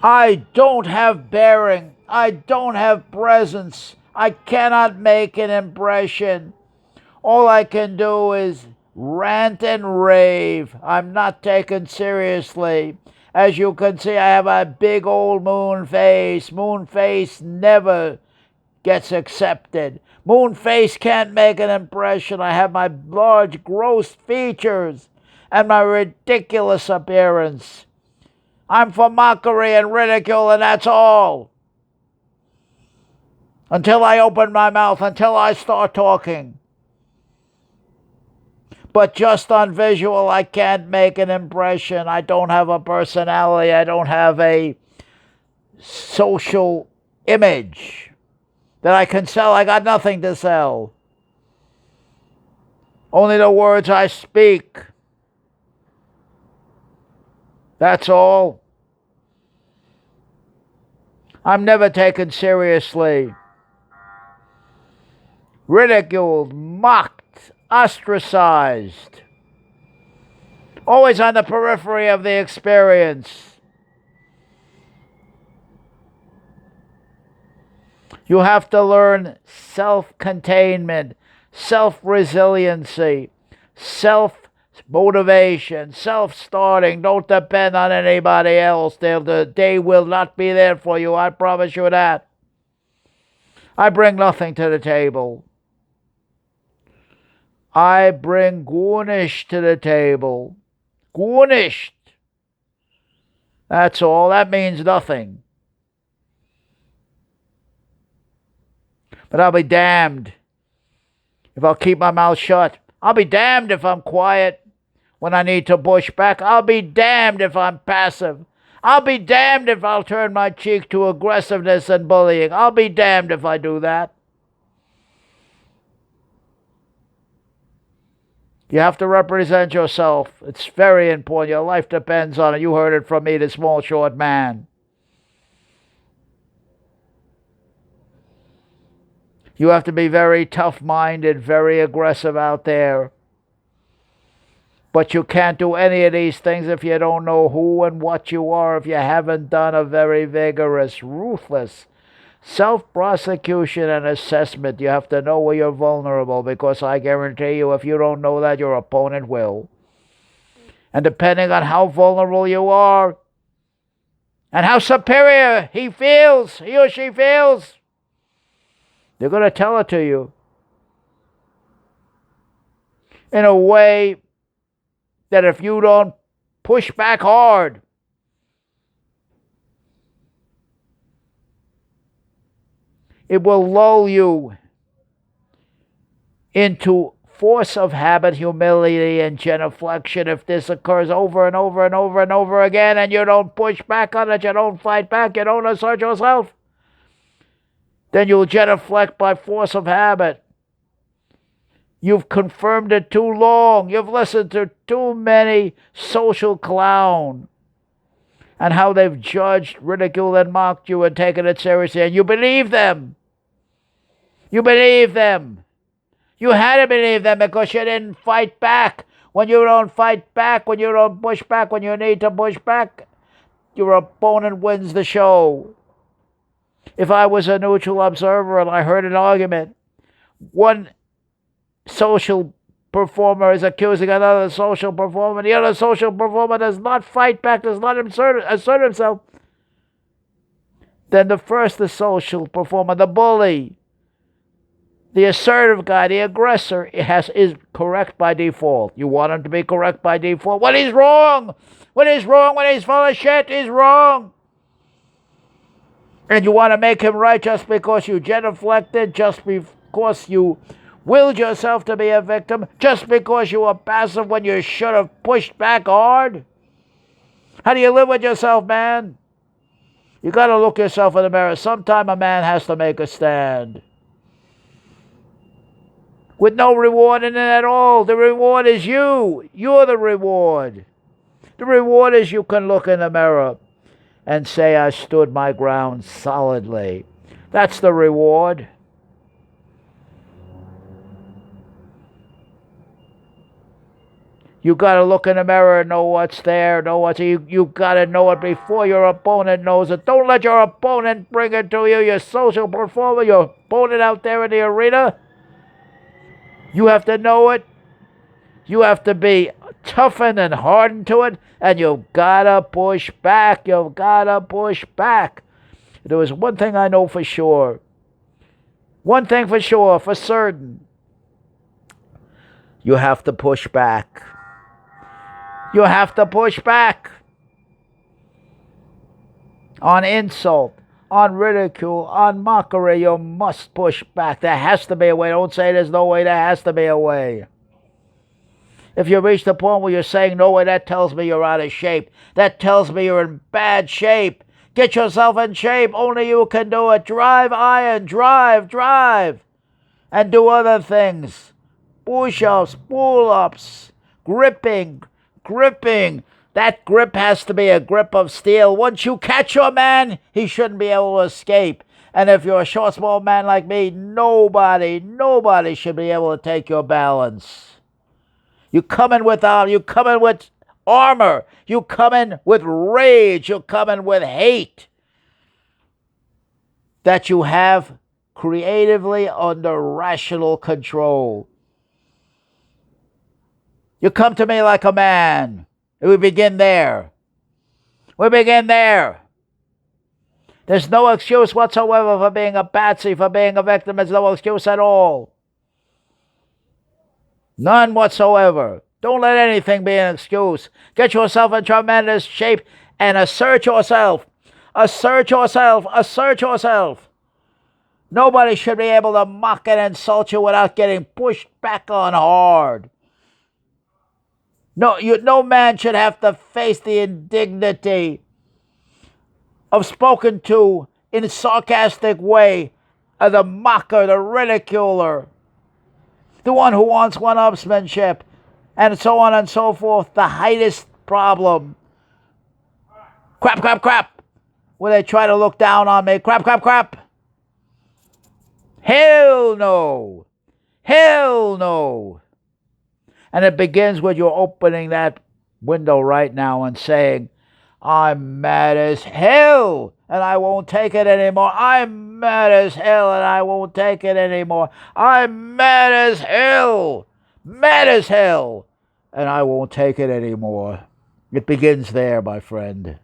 I don't have bearing. I don't have presence. I cannot make an impression. All I can do is rant and rave. I'm not taken seriously. As you can see, I have a big old moon face. Moon face never gets accepted. Moon face can't make an impression. I have my large, gross features and my ridiculous appearance. I'm for mockery and ridicule, and that's all. Until I open my mouth, until I start talking. But just on visual, I can't make an impression. I don't have a personality. I don't have a social image that I can sell. I got nothing to sell. Only the words I speak. That's all. I'm never taken seriously. Ridiculed, mocked, ostracized. Always on the periphery of the experience. You have to learn self-containment, self-resiliency, self-motivation, self-starting. Don't depend on anybody else. They will not be there for you. I promise you that. I bring nothing to the table. I bring garnish to the table. Garnished. That's all. That means nothing. But I'll be damned if I'll keep my mouth shut. I'll be damned if I'm quiet when I need to push back. I'll be damned if I'm passive. I'll be damned if I'll turn my cheek to aggressiveness and bullying. I'll be damned if I do that. You have to represent yourself. It's very important. Your life depends on it. You heard it from me, the small, short man. You have to be very tough-minded, very aggressive out there. But you can't do any of these things if you don't know who and what you are, if you haven't done a very vigorous, ruthless self-prosecution and assessment. You have to know where you're vulnerable, because I guarantee you, if you don't know that, your opponent will. And depending on how vulnerable you are and how superior he or she feels, they're going to tell it to you in a way that if you don't push back hard, it will lull you into force of habit, humility, and genuflection. If this occurs over and over and over and over again, and you don't push back on it, you don't fight back, you don't assert yourself, then you'll genuflect by force of habit. You've confirmed it too long. You've listened to too many social clowns and how they've judged, ridiculed, and mocked you and taken it seriously, and you believe them. You believe them. You had to believe them because you didn't fight back. When you don't fight back, when you don't push back, when you need to push back, your opponent wins the show. If I was a neutral observer and I heard an argument, one social performer is accusing another social performer, the other social performer does not fight back, does not assert himself, then the social performer, the bully, the assertive guy, the aggressor, is correct by default. You want him to be correct by default. When he's wrong, when he's full of shit, he's wrong. And you want to make him right just because you genuflected, just because you willed yourself to be a victim, just because you were passive when you should have pushed back hard? How do you live with yourself, man? You got to look yourself in the mirror. Sometime a man has to make a stand. With no reward in it at all. The reward is you. You're the reward. The reward is you can look in the mirror and say, I stood my ground solidly. That's the reward. You got to look in the mirror and know what's there, you got to know it before your opponent knows it. Don't let your opponent bring it to you, your social performer, your opponent out there in the arena. You have to know it. You have to be toughened and hardened to it, and you've got to push back. You've got to push back. There was one thing I know for sure. One thing for sure, for certain. You have to push back. You have to push back on insult, on ridicule, on mockery. You must push back. There has to be a way. Don't say there's no way. There has to be a way. If you reach the point where you're saying no way, that tells me you're out of shape. That tells me you're in bad shape. Get yourself in shape. Only you can do it. Drive iron. Drive. And do other things. Push-ups, pull-ups, gripping. That grip has to be a grip of steel. Once you catch your man, he shouldn't be able to escape. And if you're a short, small man like me, nobody should be able to take your balance. You come in with armor. You come in with rage. You come in with hate that you have creatively under rational control. You come to me like a man. We begin there. There's no excuse whatsoever for being a patsy, for being a victim. There's no excuse at all. None whatsoever. Don't let anything be an excuse. Get yourself in tremendous shape and assert yourself. Nobody should be able to mock and insult you without getting pushed back on hard. No man should have to face the indignity of spoken to in a sarcastic way, the mocker, the ridiculer, the one who wants one-upsmanship, and so on and so forth. The highest problem. Crap. Where they try to look down on me. Crap. Hell no. And it begins with you opening that window right now and saying, I'm mad as hell and I won't take it anymore. I'm mad as hell and I won't take it anymore. I'm mad as hell and I won't take it anymore. It begins there, my friend.